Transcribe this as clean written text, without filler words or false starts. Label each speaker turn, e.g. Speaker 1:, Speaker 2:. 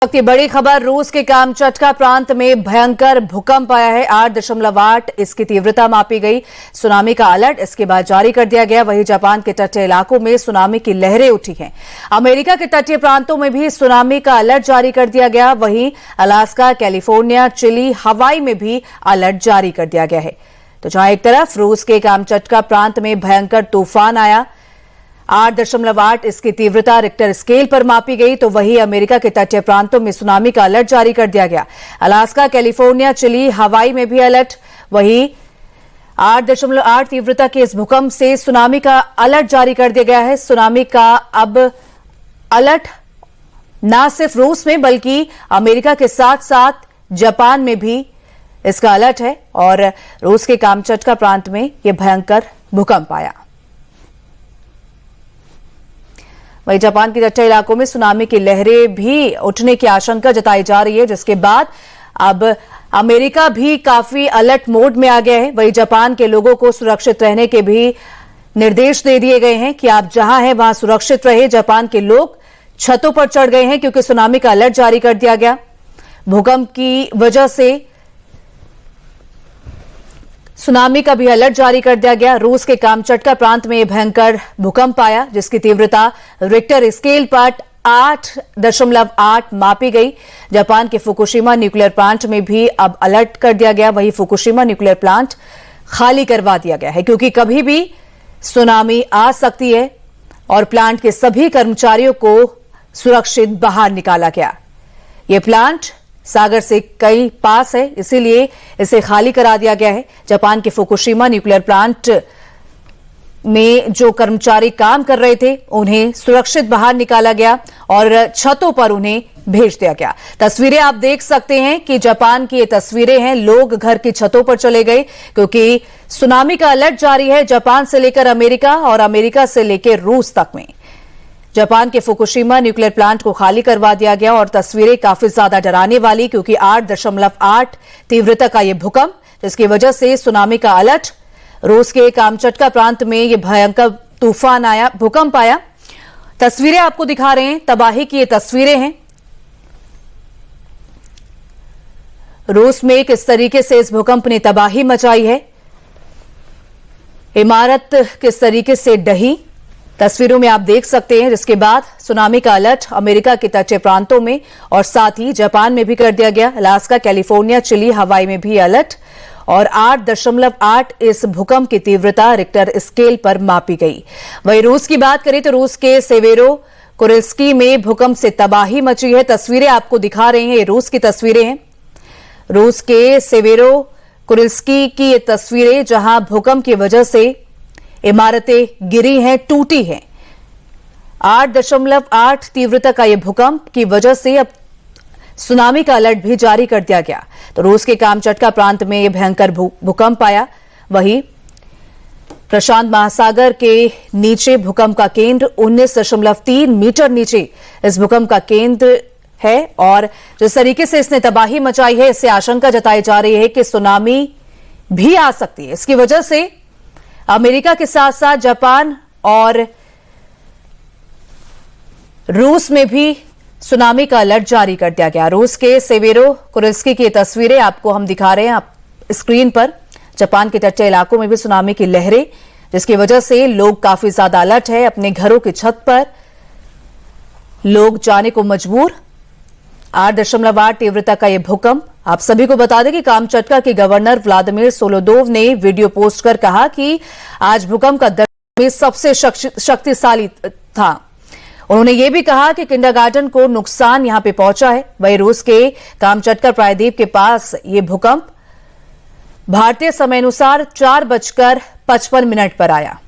Speaker 1: वक्त की बड़ी खबर, रूस के कामचटका प्रांत में भयंकर भूकंप आया है। 8.8 इसकी तीव्रता मापी गई। सुनामी का अलर्ट इसके बाद जारी कर दिया गया। वहीं जापान के तटीय इलाकों में सुनामी की लहरें उठी हैं। अमेरिका के तटीय प्रांतों में भी सुनामी का अलर्ट जारी कर दिया गया। वहीं अलास्का, कैलिफोर्निया, चिली, हवाई में भी अलर्ट जारी कर दिया गया है। तो जहां एक तरफ रूस के कामचटका प्रांत में भयंकर तूफान आया, 8.8 इसकी तीव्रता रिक्टर स्केल पर मापी गई, तो वहीं अमेरिका के तटीय प्रांतों में सुनामी का अलर्ट जारी कर दिया गया। अलास्का, कैलिफोर्निया, चिली, हवाई में भी अलर्ट। वहीं 8.8 तीव्रता के इस भूकंप से सुनामी का अलर्ट जारी कर दिया गया है। सुनामी का अब अलर्ट न सिर्फ रूस में बल्कि अमेरिका के साथ साथ जापान में भी इसका अलर्ट है और रूस के कामचटका प्रांत में यह भयंकर भूकंप आया। वहीं जापान के तटीय इलाकों में सुनामी की लहरें भी उठने की आशंका जताई जा रही है, जिसके बाद अब अमेरिका भी काफी अलर्ट मोड में आ गया है। वहीं जापान के लोगों को सुरक्षित रहने के भी निर्देश दे दिए गए हैं कि आप जहां हैं वहां सुरक्षित रहे। जापान के लोग छतों पर चढ़ गए हैं क्योंकि सुनामी का अलर्ट जारी कर दिया गया। भूकंप की वजह से सुनामी का भी अलर्ट जारी कर दिया गया। रूस के कामचटका प्रांत में भयंकर भूकंप आया, जिसकी तीव्रता रिक्टर स्केल पर 8.8 मापी गई। जापान के फुकुशिमा न्यूक्लियर प्लांट में भी अब अलर्ट कर दिया गया। वहीं फुकुशिमा न्यूक्लियर प्लांट खाली करवा दिया गया है क्योंकि कभी भी सुनामी आ सकती है और प्लांट के सभी कर्मचारियों को सुरक्षित बाहर निकाला गया। यह प्लांट सागर से कई पास है, इसीलिए इसे खाली करा दिया गया है। जापान के फुकुशिमा न्यूक्लियर प्लांट में जो कर्मचारी काम कर रहे थे उन्हें सुरक्षित बाहर निकाला गया और छतों पर उन्हें भेज दिया गया। तस्वीरें आप देख सकते हैं कि जापान की ये तस्वीरें हैं। लोग घर की छतों पर चले गए क्योंकि सुनामी का अलर्ट जारी है जापान से लेकर अमेरिका और अमेरिका से लेकर रूस तक में। जापान के फुकुशिमा न्यूक्लियर प्लांट को खाली करवा दिया गया और तस्वीरें काफी ज्यादा डराने वाली क्योंकि 8.8 तीव्रता का यह भूकंप, जिसकी वजह से सुनामी का अलर्ट। रूस के कामचटका प्रांत में यह भयंकर तूफान आया, भूकंप आया। तस्वीरें आपको दिखा रहे हैं, तबाही की ये तस्वीरें हैं। रूस में किस तरीके से इस भूकंप ने तबाही मचाई है, इमारत किस तरीके से ढही, तस्वीरों में आप देख सकते हैं। जिसके बाद सुनामी का अलर्ट अमेरिका के तटीय प्रांतों में और साथ ही जापान में भी कर दिया गया। अलास्का, कैलिफोर्निया, चिली, हवाई में भी अलर्ट और 8.8 इस भूकंप की तीव्रता रिक्टर स्केल पर मापी गई। वहीं रूस की बात करें तो रूस के सेवेरो कुरिल्स्की में भूकंप से तबाही मची है। तस्वीरें आपको दिखा रहे हैं, ये रूस की तस्वीरें हैं। रूस के सेवेरो कुरिल्स्की की ये तस्वीरें जहां भूकंप की वजह से इमारतें गिरी हैं, टूटी हैं। 8.8 तीव्रता का यह भूकंप की वजह से अब सुनामी का अलर्ट भी जारी कर दिया गया। तो रूस के कामचटका प्रांत में यह भयंकर भूकंप आया। वहीं प्रशांत महासागर के नीचे भूकंप का केंद्र 19.3 मीटर नीचे इस भूकंप का केंद्र है और जिस तरीके से इसने तबाही मचाई है, इससे आशंका जताई जा रही है कि सुनामी भी आ सकती है। इसकी वजह से अमेरिका के साथ साथ जापान और रूस में भी सुनामी का अलर्ट जारी कर दिया गया। रूस के सेवेरो कुरिल्स्की की तस्वीरें आपको हम दिखा रहे हैं आप स्क्रीन पर। जापान के तटीय इलाकों में भी सुनामी की लहरें, जिसकी वजह से लोग काफी ज्यादा अलर्ट है। अपने घरों की छत पर लोग जाने को मजबूर। 8.8 तीव्रता का यह भूकंप। आप सभी को बता दें कि कामचटका के गवर्नर व्लादिमीर सोलोदोव ने वीडियो पोस्ट कर कहा कि आज भूकंप का दर्जा में सबसे शक्तिशाली था। उन्होंने यह भी कहा कि किंडरगार्टन को नुकसान यहां पे पहुंचा है। वहीं रूस के कामचटका प्रायद्वीप के पास यह भूकंप भारतीय समय अनुसार 4:55 पर आया।